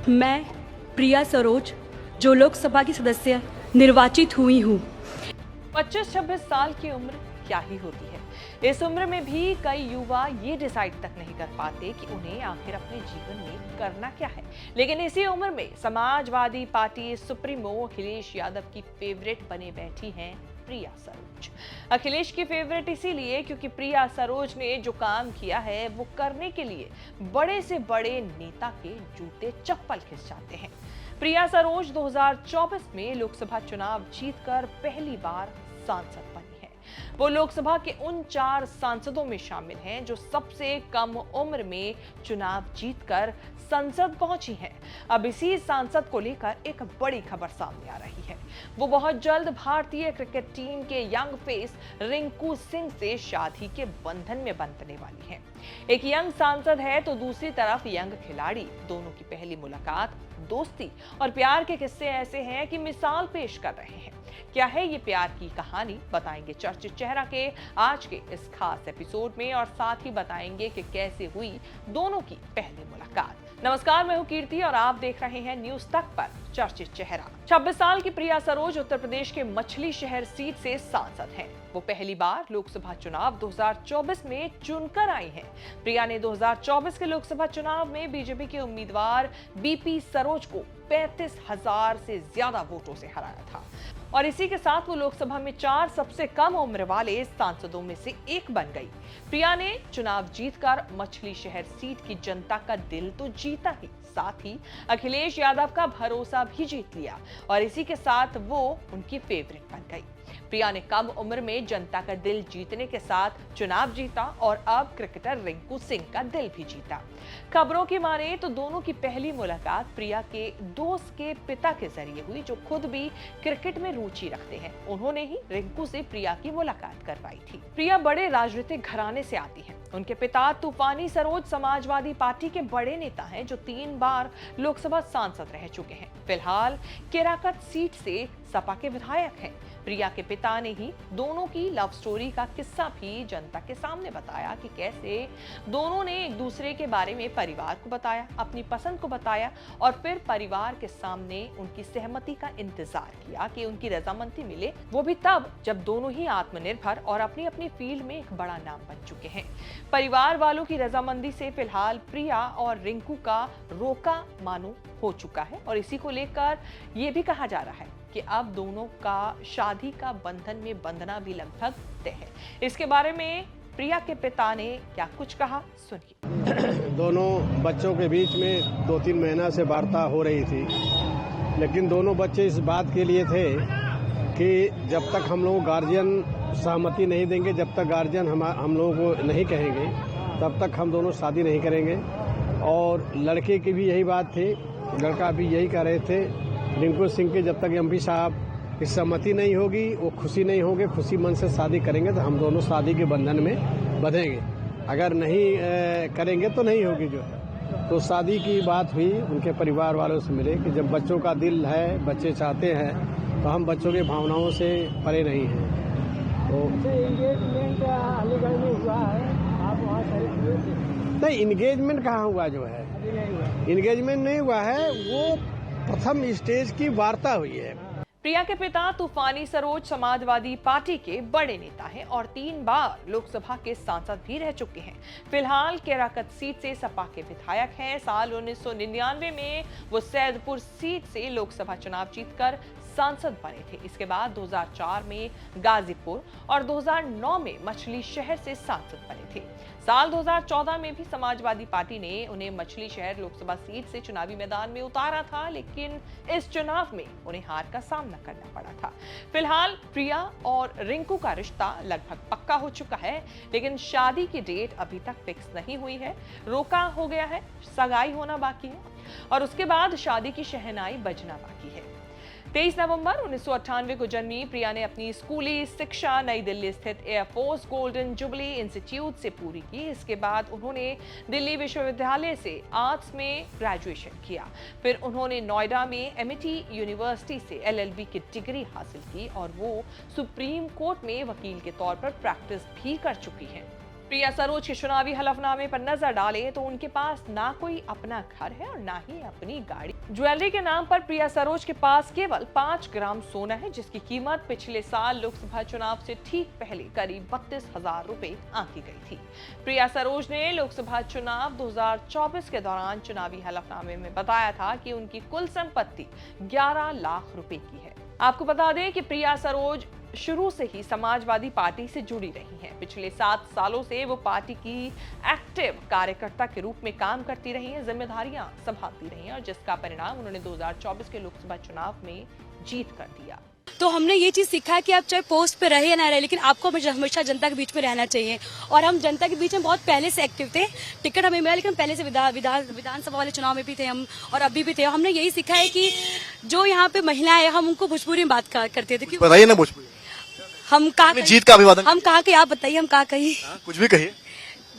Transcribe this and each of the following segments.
मैं प्रिया सरोज जो लोकसभा की सदस्य निर्वाचित हुई हूँ। 25-26 साल की उम्र क्या ही होती है। इस उम्र में भी कई युवा ये डिसाइड तक नहीं कर पाते कि उन्हें आखिर अपने जीवन में करना क्या है। लेकिन इसी उम्र में समाजवादी पार्टी सुप्रीमो अखिलेश यादव की फेवरेट बने बैठी हैं प्रिया सरोज। अखिलेश की फेवरेट इसीलिए क्योंकि प्रिया सरोज ने जो काम किया है वो करने के लिए बड़े से बड़े नेता के जूते चप्पल खिंच जाते हैं। प्रिया सरोज 2024 में लोकसभा चुनाव जीतकर पहली बार सांसद बनी है। वो लोकसभा के उन 4 सांसदों में शामिल हैं जो सबसे कम उम्र में चुनाव जीतकर संसद पहुंची हैं। अब इसी सांसद को लेकर एक बड़ी खबर सामने आ रही है। वो बहुत जल्द भारतीय क्रिकेट टीम के यंग फेस रिंकू सिंह से शादी के बंधन में बंधने वाली हैं। एक यंग सांसद है तो दूसरी तरफ यंग खिलाड़ी। दोनों की पहली मुलाकात, दोस्ती और प्यार के किस्से ऐसे हैं कि मिसाल पेश कर रहे हैं। क्या है ये प्यार की कहानी, बताएंगे चर्चित चेहरा के आज के इस खास एपिसोड में, और साथ ही बताएंगे कि कैसे हुई दोनों की पहली मुलाकात। नमस्कार, मैं हूं कीर्ति और आप देख रहे हैं न्यूज तक पर चर्चित चेहरा। 26 साल की प्रिया सरोज उत्तर प्रदेश के मछली शहर सीट से सांसद हैं। वो पहली बार लोकसभा चुनाव 2024 में चुनकर आई हैं। प्रिया ने 2024 के लोकसभा चुनाव में बीजेपी के उम्मीदवार बीपी सरोज को 35,000 से ज्यादा वोटों से हराया था और इसी के साथ वो लोकसभा में 4 सबसे कम उम्र वाले सांसदों में से एक बन गई। प्रिया ने चुनाव जीतकर मछली शहर सीट की जनता का दिल तो जीता ही, साथ ही अखिलेश यादव का भरोसा भी जीत लिया और इसी के साथ वो उनकी फेवरेट बन गई। प्रिया ने कम उम्र में जनता का दिल जीतने के साथ चुनाव जीता और अब क्रिकेटर रिंकू सिंह का दिल भी जीता। खबरों की माने तो दोनों की पहली मुलाकात प्रिया के दोस्त के पिता के जरिए हुई जो खुद भी क्रिकेट में रुचि रखते हैं। उन्होंने ही रिंकू से प्रिया की मुलाकात करवाई थी। प्रिया बड़े राजनीतिक घराने से आती हैं। उनके पिता तूफानी सरोज समाजवादी पार्टी के बड़े नेता हैं जो 3 बार लोकसभा सांसद रह चुके हैं। फिलहाल केराकत सीट से सपा के विधायक हैं। प्रिया के पिता ने ही दोनों की लव स्टोरी का किस्सा भी जनता के सामने बताया कि कैसे दोनों ने एक दूसरे के बारे में परिवार को बताया, अपनी पसंद को बताया और फिर परिवार के सामने उनकी सहमति का इंतजार किया कि उनकी रजामंदी मिले, वो भी तब जब दोनों ही आत्मनिर्भर और अपनी अपनी फील्ड में एक बड़ा नाम बन चुके हैं। परिवार वालों की रजामंदी से फिलहाल प्रिया और रिंकू का रोका मानो हो चुका है और इसी को लेकर ये भी कहा जा रहा है कि अब दोनों का शादी का बंधन में बंधना भी लगभग तय है। इसके बारे में प्रिया के पिता ने क्या कुछ कहा, सुनिए। दोनों बच्चों के बीच में 2-3 महीना से वार्ता हो रही थी, लेकिन दोनों बच्चे इस बात के लिए थे कि जब तक हम लोग गार्जियन सहमति नहीं देंगे, जब तक गार्जियन हम लोगों को नहीं कहेंगे, तब तक हम दोनों शादी नहीं करेंगे। और लड़के की भी यही बात थी, लड़का भी यही कह रहे थे रिंकू सिंह के, जब तक एमपी साहब की सहमति नहीं होगी, वो खुशी नहीं होंगे, खुशी मन से शादी करेंगे तो हम दोनों शादी के बंधन में बंधेंगे। अगर नहीं करेंगे तो नहीं होगी जो है। तो शादी की बात हुई, उनके परिवार वालों से मिले कि जब बच्चों का दिल है, बच्चे चाहते हैं तो हम बच्चों की भावनाओं से परे नहीं हैं। तो एंगेजमेंट अलीगढ़ में हुआ है, आप वहाँ शरीक हुए थे? नहीं, इंगेजमेंट कहाँ हुआ जो है, इंगेजमेंट नहीं हुआ है, वो प्रथम स्टेज की वार्ता हुई है। प्रिया के पिता तूफानी सरोज समाजवादी पार्टी के बड़े नेता हैं और 3 बार लोकसभा के सांसद भी रह चुके हैं। फिलहाल केराकत सीट से सपा के विधायक हैं। साल 1999 में वो सैदपुर सीट से लोकसभा चुनाव जीतकर सांसद बने थे। इसके बाद 2004 में गाजीपुर और 2009 में मछली शहर से सांसद बने थे। साल 2014 में भी समाजवादी पार्टी ने उन्हें मछली शहर लोकसभा सीट से चुनावी मैदान में उतारा था, लेकिन इस चुनाव में उन्हें हार का सामना करना पड़ा था। फिलहाल प्रिया और रिंकू का रिश्ता लगभग पक्का हो चुका है, लेकिन शादी की डेट अभी तक फिक्स नहीं हुई है। रोका हो गया है, सगाई होना बाकी है और उसके बाद शादी की शहनाई बजना बाकी है। 23 नवंबर 1998 को जन्मी प्रिया ने अपनी स्कूली शिक्षा नई दिल्ली स्थित एयरफोर्स गोल्डन जुबली इंस्टीट्यूट से पूरी की। इसके बाद उन्होंने दिल्ली विश्वविद्यालय से आर्ट्स में ग्रेजुएशन किया। फिर उन्होंने नोएडा में एमिटी यूनिवर्सिटी से एलएलबी की डिग्री हासिल की और वो सुप्रीम कोर्ट में वकील के तौर पर प्रैक्टिस भी कर चुकी हैं। प्रिया सरोज के चुनावी हलफनामे पर नजर डालें तो उनके पास ना कोई अपना घर है और ना ही अपनी गाड़ी। ज्वेलरी के नाम पर प्रिया सरोज के पास केवल 5 ग्राम सोना है, जिसकी कीमत पिछले साल लोकसभा चुनाव से ठीक पहले करीब 32,000 रुपए आंकी गई थी। प्रिया सरोज ने लोकसभा चुनाव 2024 के दौरान चुनावी हलफनामे में बताया था कि उनकी कुल संपत्ति 11 लाख रुपए की है। आपको बता दें कि प्रिया सरोज शुरू से ही समाजवादी पार्टी से जुड़ी रही हैं। पिछले 7 सालों से वो पार्टी की एक्टिव कार्यकर्ता के रूप में काम करती रही हैं, जिम्मेदारियां संभालती रही हैं और जिसका परिणाम उन्होंने 2024 के लोकसभा चुनाव में जीत कर दिया। तो हमने ये चीज सीखा है कि आप चाहे पोस्ट पे रहे या ना रहे, लेकिन आपको हमेशा जनता के बीच में रहना चाहिए। और हम जनता के बीच में बहुत पहले से एक्टिव थे। टिकट हमें मिला, लेकिन पहले से विधानसभा वाले चुनाव में भी थे हम, और अभी भी थे। हमने यही सीखा है कि जो यहाँ पे महिलाएं हैं, हम उनको भोजपुरी में बात करते थे। कि बताइए ना भोजपुरी। हम कहा जीत का अभिवादन। हम कहा कि आप बताइए, हम कहा कही कुछ भी कहिए।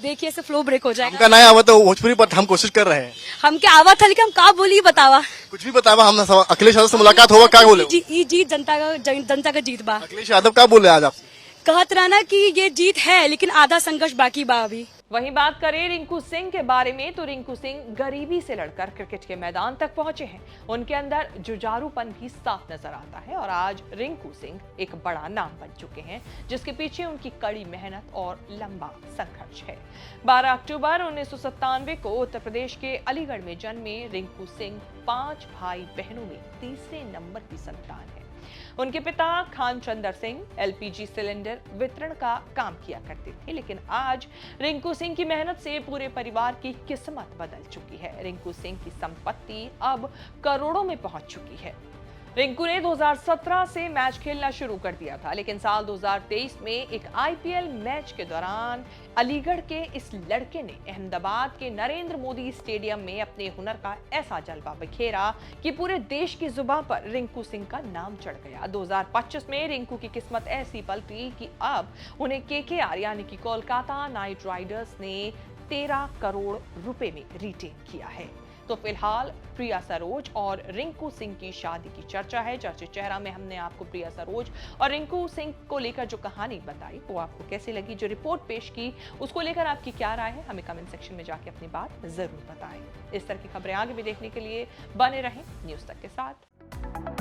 देखिए ऐसे फ्लो ब्रेक हो जाएगा। हमका नया आवा तो भोजपुरी पर हम कोशिश कर रहे हैं। हम क्या आवा था, लेकिन हम कहा बोली बतावा। कुछ भी बतावा। हम अखिलेश यादव से मुलाकात होगा, क्या बोले? जीत जनता का जीत बा। अखिलेश यादव क्या बोले आज आपसे? कहत रहना कि ये जीत है, लेकिन आधा संघर्ष बाकी बा अभी। वहीं बात करें रिंकू सिंह के बारे में तो रिंकू सिंह गरीबी से लड़कर क्रिकेट के मैदान तक पहुंचे हैं। उनके अंदर जुझारूपन भी साफ नजर आता है और आज रिंकू सिंह एक बड़ा नाम बन चुके हैं, जिसके पीछे उनकी कड़ी मेहनत और लंबा संघर्ष है। 12 अक्टूबर 1997 को उत्तर प्रदेश के अलीगढ़ में जन्मे रिंकू सिंह 5 भाई बहनों में तीसरे नंबर की संतान है। उनके पिता खान चंदर सिंह एलपीजी सिलेंडर वितरण का काम किया करते थे, लेकिन आज रिंकू सिंह की मेहनत से पूरे परिवार की किस्मत बदल चुकी है। रिंकू सिंह की संपत्ति अब करोड़ों में पहुंच चुकी है। रिंकू ने 2017 से मैच खेलना शुरू कर दिया था, लेकिन साल 2023 में एक आईपीएल मैच के दौरान अलीगढ़ के इस लड़के ने अहमदाबाद के नरेंद्र मोदी स्टेडियम में अपने हुनर का ऐसा जलवा बिखेरा कि पूरे देश की जुबान पर रिंकू सिंह का नाम चढ़ गया। 2025 में रिंकू की किस्मत ऐसी पलटी कि अब उन्हें केकेआर यानी कि कोलकाता नाइट राइडर्स ने 13 करोड़ रुपए में रिटेन किया है। तो फिलहाल प्रिया सरोज और रिंकू सिंह की शादी की चर्चा है। चर्चित चेहरा में हमने आपको प्रिया सरोज और रिंकू सिंह को लेकर जो कहानी बताई वो आपको कैसी लगी, जो रिपोर्ट पेश की उसको लेकर आपकी क्या राय है, हमें कमेंट सेक्शन में जाके अपनी बात जरूर बताएं। इस तरह की खबरें आगे भी देखने के लिए बने रहें न्यूज़ तक के साथ।